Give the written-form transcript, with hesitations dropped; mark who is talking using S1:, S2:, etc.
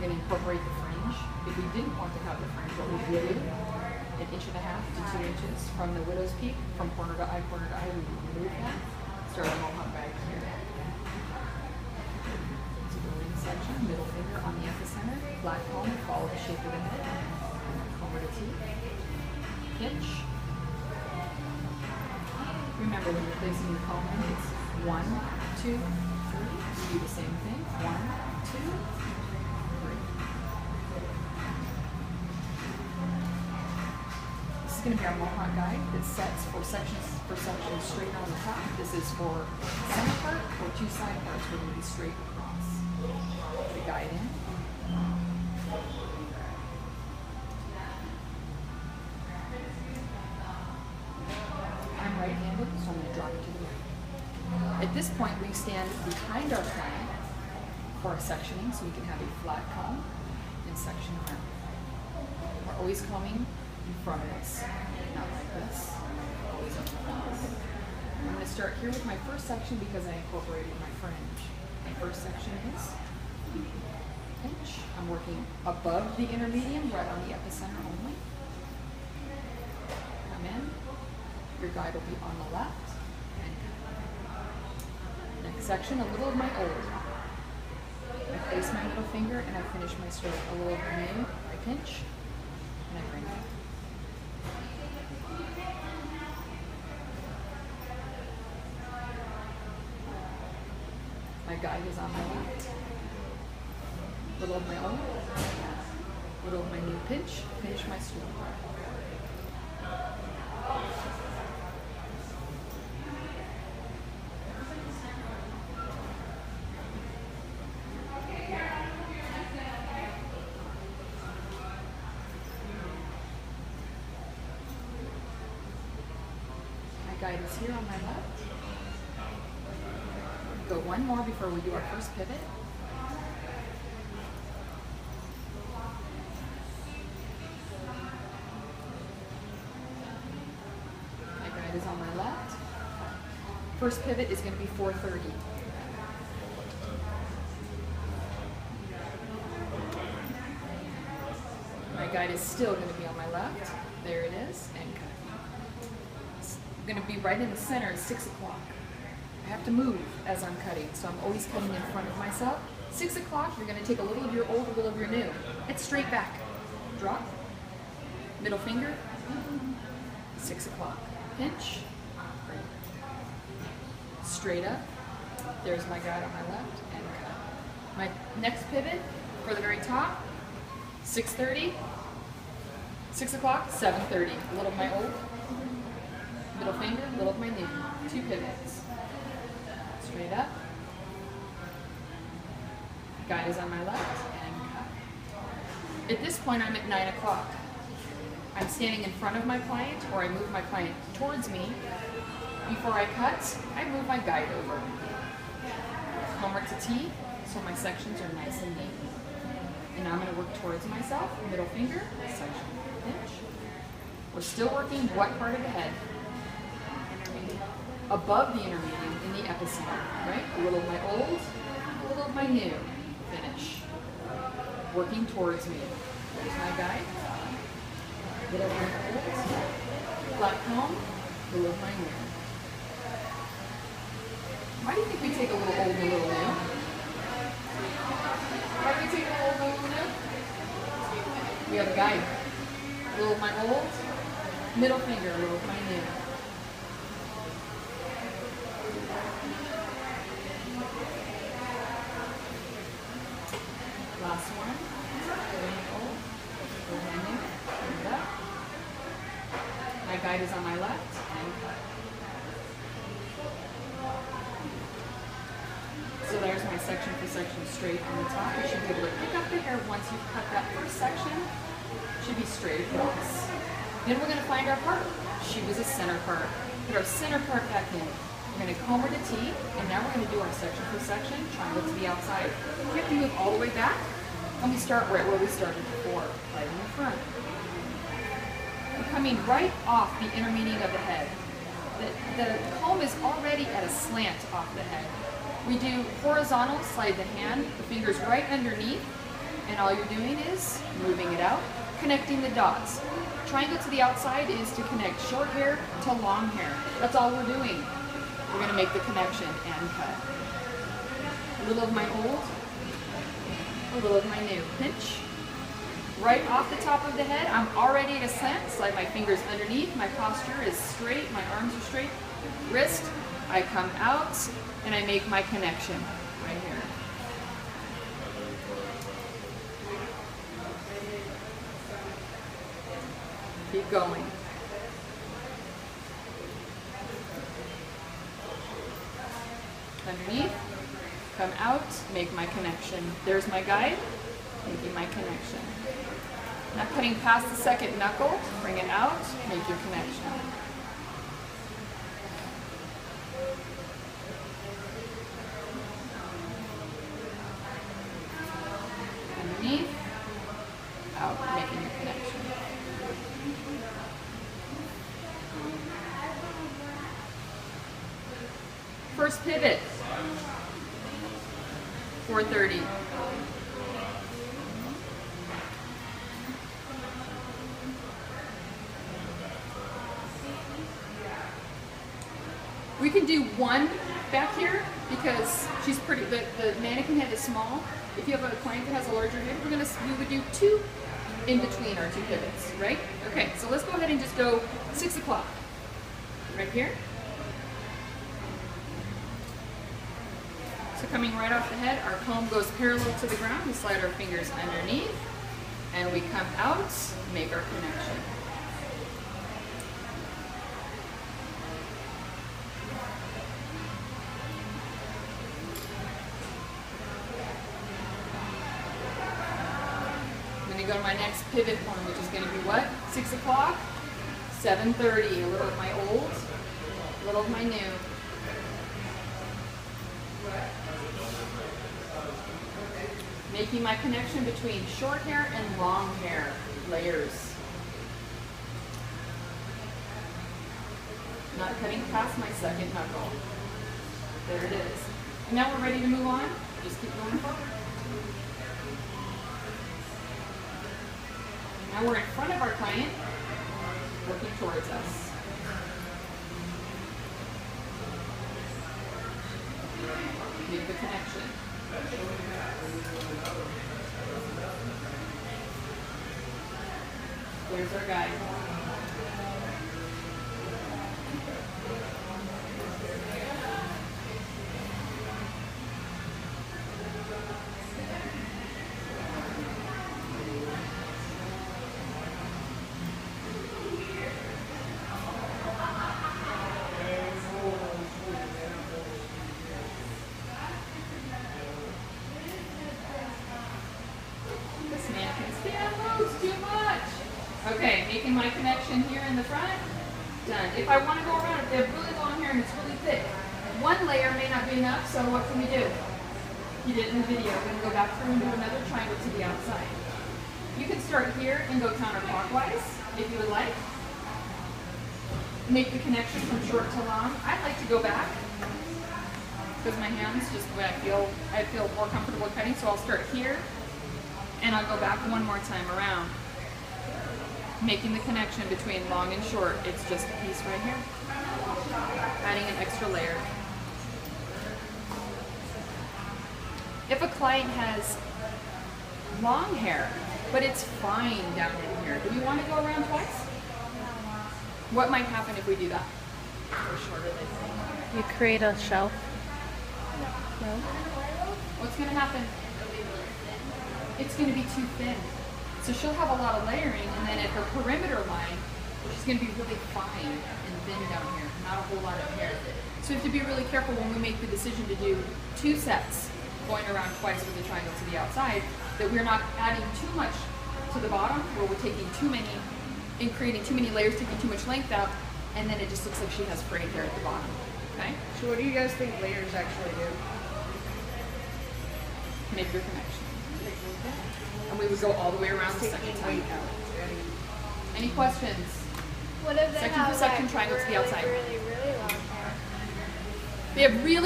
S1: We're going to incorporate the fringe. If we didn't want to have the fringe, what we would do, 1.5 to 2 inches from the widow's peak, from corner to eye, we would remove that. Start a mohawk bag here. So go in section, middle finger on the epicenter, flat comb, follow the shape of the head, comb to T, pinch. Remember when you're placing your comb in, it's 1, 2, 3. Do the same thing. 1, 2, 3. This is going to be our mohawk guide that sets for sections straight on the top. This is for center part or 2 side parts. We're going to be straight across. The guide in. I'm right-handed, so I'm going to drop it to the right. At this point, we stand behind our client for our sectioning, so we can have a flat comb and section around. We're always combing in front of us, not like this. Always in front of us. I'm going to start here with my first section because I incorporated my fringe. My first section is pinch. I'm working above the inner median, right on the epicenter only. Come in. Your guide will be on the left. And next section, a little of my old. I place my middle finger and I finish my stroke. A little of my new, I pinch, and I bring it. My guide is on my left. Little of my old, little of my new pinch, finish my stroke. Guide is here on my left. Go one more before we do our first pivot. My guide is on my left. First pivot is going to be 430. My guide is still going to be on my left. There it is, and cut. I'm going to be right in the center at 6 o'clock. I have to move as I'm cutting, so I'm always cutting in front of myself. 6 o'clock, you're going to take a little of your old, a little of your new. It's straight back. Drop. Middle finger. 6 o'clock. Pinch. Straight up. There's my guide on my left, and cut. My next pivot for the very top, 6:30. 6 o'clock, 7:30. A little of my old. Middle finger, little of my new. 2 pivots. Straight up. Guide is on my left, and cut. At this point, I'm at 9 o'clock. I'm standing in front of my client, or I move my client towards me. Before I cut, I move my guide over. Comb to T, so my sections are nice and neat. And now I'm going to work towards myself. Middle finger, section, pinch. We're still working what part of the head? Above the intermediate in the epicenter, right? A little of my old, a little of my new. Finish. Working towards me. There's my guide. A little of my old, flat comb, a little of my new. Why do you think we take a little old and a little new? Why do we take a little old and a little new? We have a guide. A little of my old, middle finger, a little of my new. Last one. Old, new, bring it up. My guide is on my left, and cut. So there's my section for section straight on the top. You should be able to pick up the hair once you've cut that first section. It should be straight across. Then we're going to find our part. She was a center part. Put our center part back in. We're going to comb her to T, and now we're going to do our section for section, triangle to the outside. We have to move all the way back, and we start right where we started before, right in the front. We're coming right off the intermediate of the head. The comb is already at a slant off the head. We do horizontal, slide the hand, the fingers right underneath, And all you're doing is moving it out, connecting the dots. Triangle to the outside is to connect short hair to long hair. That's all we're doing. We're going to make the connection and cut. A little of my old, a little of my new. Pinch. Right off the top of the head, I'm already at a slant. Slide my fingers underneath. My posture is straight. My arms are straight. Wrist. I come out and I make my connection right here. Keep going. Underneath, come out, make my connection. There's my guide, making my connection. Now cutting past the second knuckle, bring it out, make your connection. Underneath, out, making your connection. First pivot, 430. We can do one back here because she's pretty, the mannequin head is small. If you have a client that has a larger head, we would do two in between our two pivots, right? Okay, so let's go ahead and just go 6 o'clock. Right here. So coming right off the head, our comb goes parallel to the ground. We slide our fingers underneath and we come out, make our connection. I'm going to go to my next pivot point, which is going to be what? 6 o'clock, 7:30. A little of my old, a little of my new. Making my connection between short hair and long hair, layers. Not cutting past my second knuckle. There it is. And now we're ready to move on. Just keep going forward. Now we're in front of our client, working towards us. Make the connection. There's our guide. This mannequin stand moves too much. Okay, making my connection here in the front. Done. If I want to go around, if they have really long hair and it's really thick, one layer may not be enough, so what can we do? You did it in the video. We're going to go back through and do another triangle to the outside. You can start here and go counterclockwise, if you would like. Make the connection from short to long. I like to go back, because my hands, just the way I feel more comfortable cutting, so I'll start here, and I'll go back one more time around. Making the connection between long and short. It's just a piece right here. Adding an extra layer. If a client has long hair, but it's fine down in here, do we want to go around twice? What might happen if we do that? Or shorter than that?
S2: You create a shelf. No?
S1: What's going to happen? It's going to be too thin. So she'll have a lot of layering, and then at her perimeter line, she's going to be really fine and thin down here, not a whole lot of hair. So we have to be really careful when we make the decision to do 2 sets, going around twice with the triangle to the outside, that we're not adding too much to the bottom, where we're taking too many, and creating too many layers, taking too much length out, and then it just looks like she has frayed hair at the bottom. Okay?
S3: So what do you guys think layers actually do?
S1: Make your connection. And we would go all the way around the second time. Any questions?
S2: What if they
S1: Section
S2: have
S1: for section,
S2: like
S1: triangle to the outside.
S2: really long hair?
S1: They have really